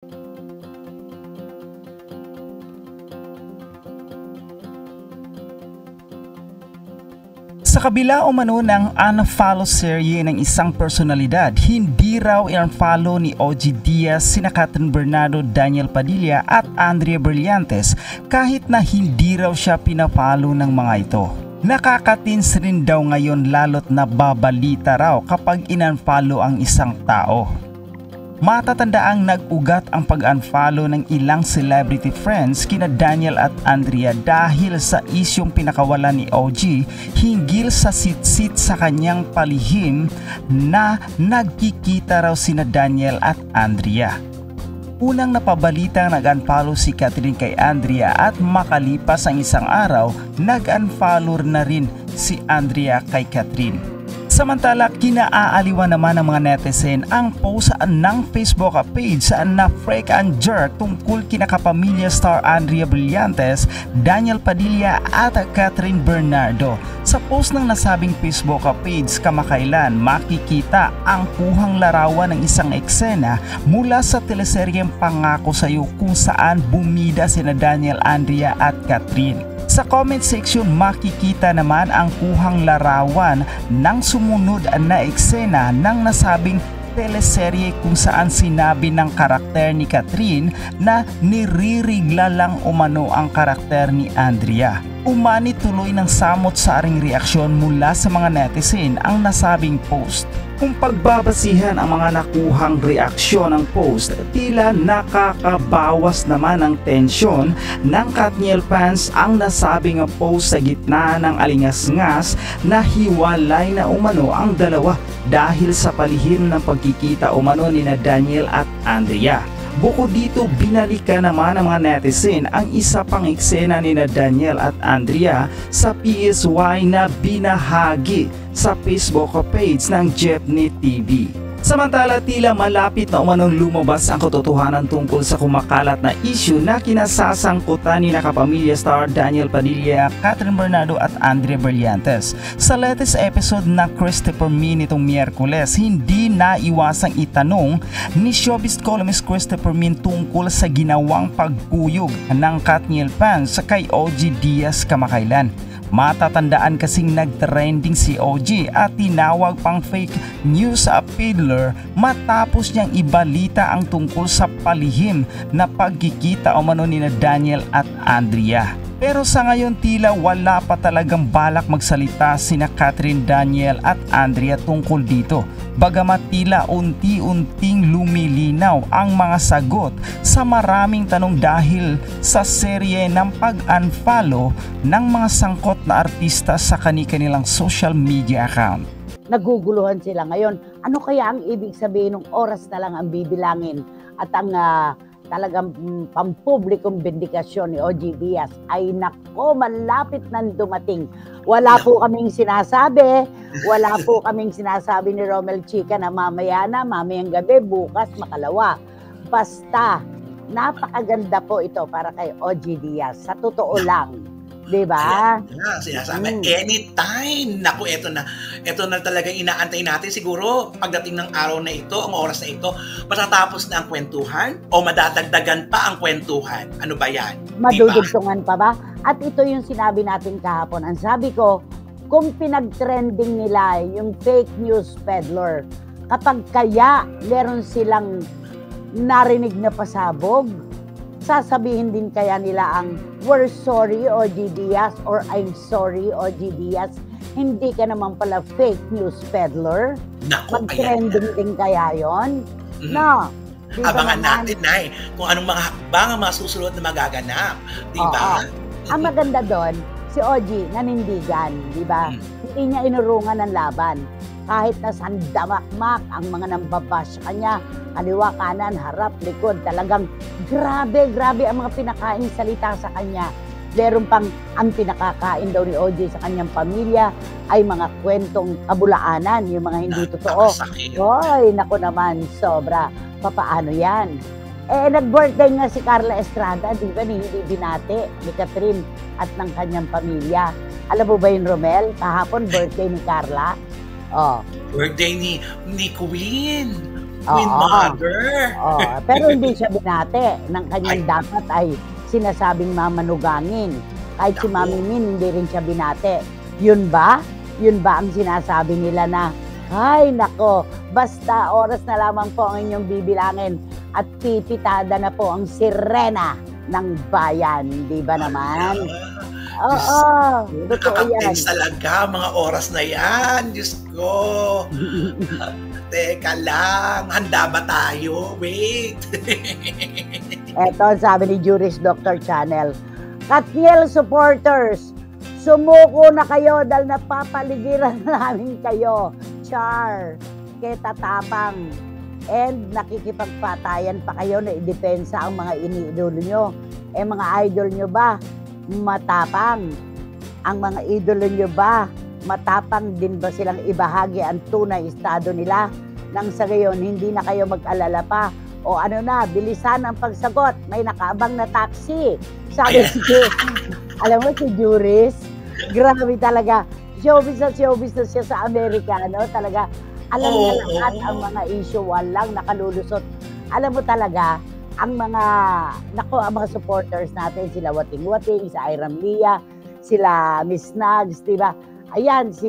Sa kabila umano ng unfollow serye ng isang personalidad, hindi raw i-unfollow ni OG Diaz sina Catherine Bernardo, Daniel Padilla at Andrea Brillantes kahit na hindi raw siya pinafollow ng mga ito. Nakakatins rin daw ngayon lalo't nababalita raw kapag in-unfollow ang isang tao. Matatandaang nag-ugat ang pag-unfollow ng ilang celebrity friends kina Daniel at Andrea dahil sa isyong pinakawalan ni OG hinggil sa sitsit sa kanyang palihim na nagkikita raw sina Daniel at Andrea. Unang napabalitang nag-unfollow si Catherine kay Andrea at makalipas ang isang araw, nag-unfollow na rin si Andrea kay Catherine. Samantala, kinaaaliwan naman ng mga netizen ang post ng Facebook page na Freak and Jerk tungkol kina kapamilya star Andrea Brillantes, Daniel Padilla at Catherine Bernardo. Sa post ng nasabing Facebook page kamakailan, makikita ang kuhang larawan ng isang eksena mula sa teleseryeng Pangako Sa'yo kung saan bumida sina Daniel, Andrea at Catherine. Sa comment section, makikita naman ang kuhang larawan ng sumunod na eksena ng nasabing teleserye kung saan sinabi ng karakter ni Catherine na niririgla lang umano ang karakter ni Andrea. Umani tuloy ng samot-saring reaksyon mula sa mga netizen ang nasabing post. Kung pagbabasihan ang mga nakuhang reaksyon ng post, tila nakakabawas naman ang tensyon ng Katniel fans ang nasabing post sa gitna ng alingas-ngas na hiwalay na umano ang dalawa dahil sa palihim ng pagkikita umano ni Daniel at Andrea. Bukod dito, binalikan naman ng mga netizen ang isa pang eksena ni Daniel at Andrea sa PSY na binahagi sa Facebook page ng Jeepney TV. Samantala, tila malapit na umanong lumabas ang katotohanan tungkol sa kumakalat na issue na kinasasangkutan ni kapamilya star Daniel Padilla, Catherine Bernardo at Andrea Brillantes. Sa latest episode na Christopher Me nitong Miyerkules, hindi naiwasang itanong ni showbiz columnist Christopher Me tungkol sa ginawang pagkuyog ng Katniel fans kay OG Diaz kamakailan. Matatandaan kasing nagtrending si OG at tinawag pang fake news peddler matapos niyang ibalita ang tungkol sa palihim na pagkikita umano ni Daniel at Andrea. Pero sa ngayon tila wala pa talagang balak magsalita sina Catherine, Daniel at Andrea tungkol dito. Bagamat tila unti-unting lumilinaw ang mga sagot sa maraming tanong dahil sa serye ng pag-unfollow ng mga sangkot na artista sa kani-kanilang social media account. Naguguluhan sila ngayon. Ano kaya ang ibig sabihin ng oras na lang ang bibilangin at ang talagang pampublikong bendikasyon ni OG Diaz ay nako, malapit nang dumating. Wala po kaming sinasabi ni Romel Chica na mamaya na, mamayang gabi, bukas, makalawa. Basta, napakaganda po ito para kay OG Diaz. Sa totoo lang. Diba? Sinasabi, anytime. Naku, ito na talagang inaantay natin siguro pagdating ng araw na ito, ang oras na ito, matatapos na ang kwentuhan o madadagdagan pa ang kwentuhan. Ano ba yan? Madudugtungan pa ba? At ito yung sinabi natin kahapon. Ang sabi ko, kung pinag-trending nila yung fake news peddler, kapag kaya meron silang narinig na pasabog, sasabihin din kaya nila ang we're sorry OG Diaz or I'm sorry OG Diaz. Hindi ka naman pala fake news peddler. Mag-trending din kaya yon? No. Abangan natin, Nay, kung anong mga hakbang ang mga susunod na magaganap. Diba? Ang maganda doon, si OG nanindigan. Diba? Hindi niya inurungan ng laban. Kahit na sandamakmak ang mga nambabash kanya, kaliwa, kanan, harap, likod, talagang grabe ang mga pinakain salita sa kanya. Meron pang ang pinakakain daw ni OJ sa kanyang pamilya ay mga kwentong kabulaanan, yung mga hindi totoo. Hoy, naku naman, sobra. Papaano yan? Nag-birthday nga si Carla Estrada, di ba, hindi binati ni Catherine at ng kanyang pamilya. Alam mo ba yun, Romel? Kahapon, birthday ni Carla. Birthday ni Queen. Queen Mother. Pero hindi siya binate ng kanyang dapat ay sinasabing mamanugangin. Kahit si Mami Min, hindi rin siya binate. Yun ba? Yun ba ang sinasabi nila na, ay nako, basta oras na lamang po ang inyong bibilangin at pipitada na po ang sirena ng bayan. Di ba naman? Oo, totoo yan. Talaga, mga oras na yan. Diyos ko. Teka lang, handa ba tayo? Wait. Eto, sabi ni Juris Dr. Channel, Katniel supporters, sumuko na kayo dahil napapaligiran namin kayo. Char, kay tatapang. And nakikipagpatayan pa kayo na idepensa ang mga iniidolo nyo. Mga idol nyo ba? Matapang. Ang mga idolo nyo ba? Matapang din ba silang ibahagi ang tunay estado nila? Nang sa gayon, hindi na kayo mag-alala pa. O ano na, bilisan ang pagsagot. May nakaabang na taxi. Sabi alam mo si Juris, grabe talaga. Showbiz na siya sa Amerikano. Talaga, alam niya lahat ang mga issue. Walang nakalulusot. Alam mo talaga, ang mga supporters natin, sila Wating-Wating, si Iram Lia, sila Miss Nags, diba? Ayan, si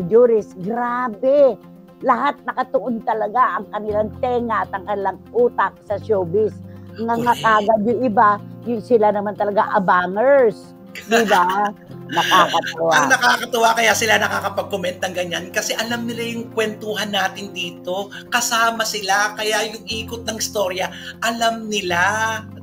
Juris, grabe. Lahat nakatuon talaga ang kanilang tenga at ang kanilang utak sa showbiz. Kagad yung iba, yung sila naman talaga abangers. Diba? Nakakatuwa. Ang nakakatuwa kaya sila nakakapag-comment ng ganyan kasi alam nila yung kwentuhan natin dito. Kasama sila, kaya yung ikot ng storya, alam nila.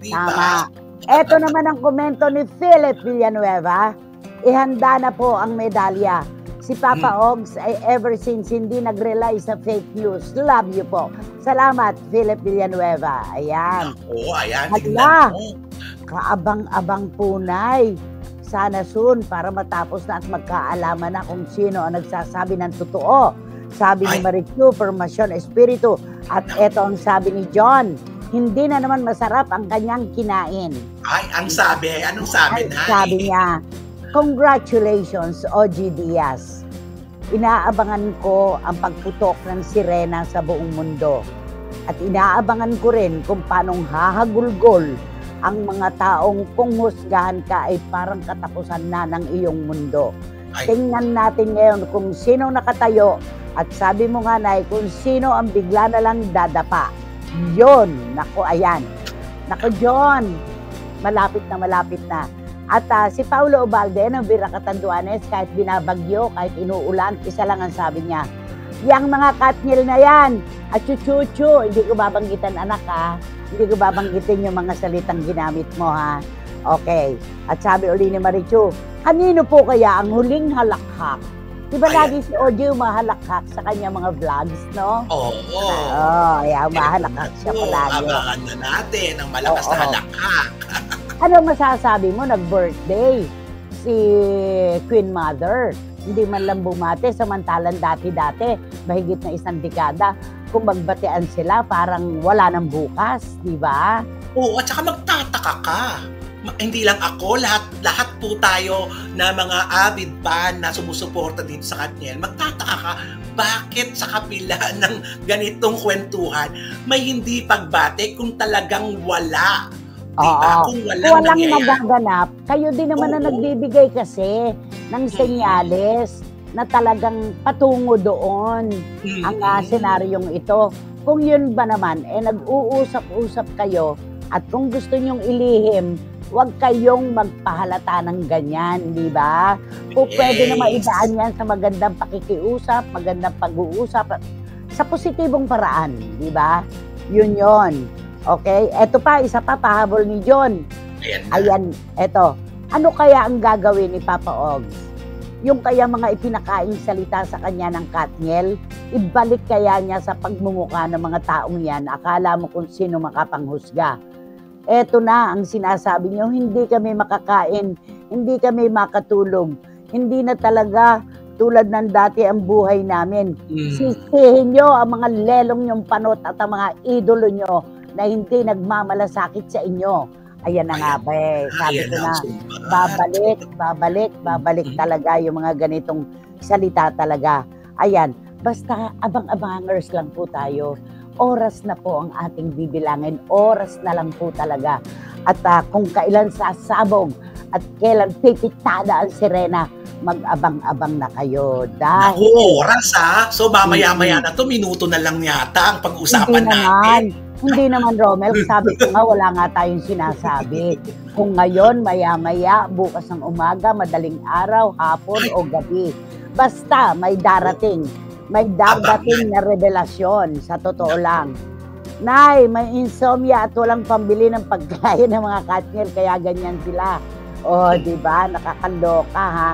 Diba? Eto naman ang komento ni Philip Villanueva. Ihanda na po ang medalya. Si Papa Ogs ay ever since hindi nag-rely sa fake news. Love you po. Salamat, Philip Villanueva. Ayan. Ayan. Hala, kaabang-abang punay. Sana soon para matapos na at magkaalaman na kung sino ang nagsasabi ng totoo. Sabi ni Marichu, Formasyon Espiritu. At eto ang sabi ni John, hindi na naman masarap ang kanyang kinain. Ang sabi. Anong sabi na? Sabi niya, congratulations, OG Diaz. Inaabangan ko ang pagputok ng sirena sa buong mundo. At inaabangan ko rin kung paanong hahagulgol ang mga taong kung husgahan ka ay parang katapusan na ng iyong mundo. Tingnan natin ngayon kung sino nakatayo at sabi mo nga na kung sino ang bigla na lang dadapa. Yun, nako ayan. Nako John, malapit na. At si Paulo Ubalde ng Vira Catanduanes, kahit binabagyo, kahit inuulan, isa lang ang sabi niya, yang mga Katniel na yan, at chuchuchu, hindi ko babanggitan anak ha, hindi ko babanggitin yung mga salitang ginamit mo ha. Okay, at sabi uli ni Marichu, kanino po kaya ang huling halakhak? Diba lagi si Ojo mahalakhak sa kanya mga vlogs, no? Ayan, mahalakhak siya palagi. Abangan na natin ang malakas na halakhak. Ano masasabi mo, nag-birthday si Queen Mother? Hindi man lang bumate, samantalang dati-dati, mahigit na 1 dekada, kung magbatean sila, parang wala nang bukas, di ba? Oo, at saka magtataka ka. Hindi lang ako, lahat po tayo na mga avid fan na sumusuporta dito sa Katniel, magtataka ka, bakit sa kapila ng ganitong kwentuhan, may hindi pagbate kung talagang wala. Diba? Kung walang nagaganap, kayo din naman na nagbibigay kasi ng senyales na talagang patungo doon ang senaryong ito. Kung yun ba naman, nag-uusap-usap kayo at kung gusto nyong ilihim, huwag kayong magpahalata ng ganyan, di ba? Kung pwede na maidaan yan sa magandang pakikiusap, magandang pag-uusap, sa positibong paraan, di ba? Yun. Okay, eto pa, isa pa, pahabol ni John. Ayan, eto. Ano kaya ang gagawin ni Papa Ogs? Yung kaya mga ipinakaing salita sa kanya ng Katniel, ibalik kaya niya sa pagmumukha ng mga taong yan, akala mo kung sino makapanghusga. Eto na ang sinasabi niyo, hindi kami makakain, hindi kami makatulog, hindi na talaga tulad ng dati ang buhay namin. Sisihin niyo ang mga lelong niyong panot at ang mga idolo niyo na hindi nagmamalasakit sa inyo. Ayan na nga ba sabi ko na, babalik talaga yung mga ganitong salita talaga. Ayan, basta abang-abangers lang po tayo. oras na po ang ating bibilangin. Oras na lang po talaga. At kung kailan sasabog at kailan pipitada ang sirena, mag-abang-abang na kayo. Dahil Naku, oras ha. So mamaya-maya na to, minuto na lang yata ang pag-usapan natin. Hindi naman, Romel. Sabi ko nga, wala nga tayong sinasabi. Kung ngayon, maya-maya, bukas ng umaga, madaling araw, hapon o gabi. Basta may darating. May dadating na revelasyon, sa totoo lang. Nay, may insomnia at walang pambili ng pagkain ng mga Katniel, kaya ganyan sila. O, di ba? Nakakaloka, ha?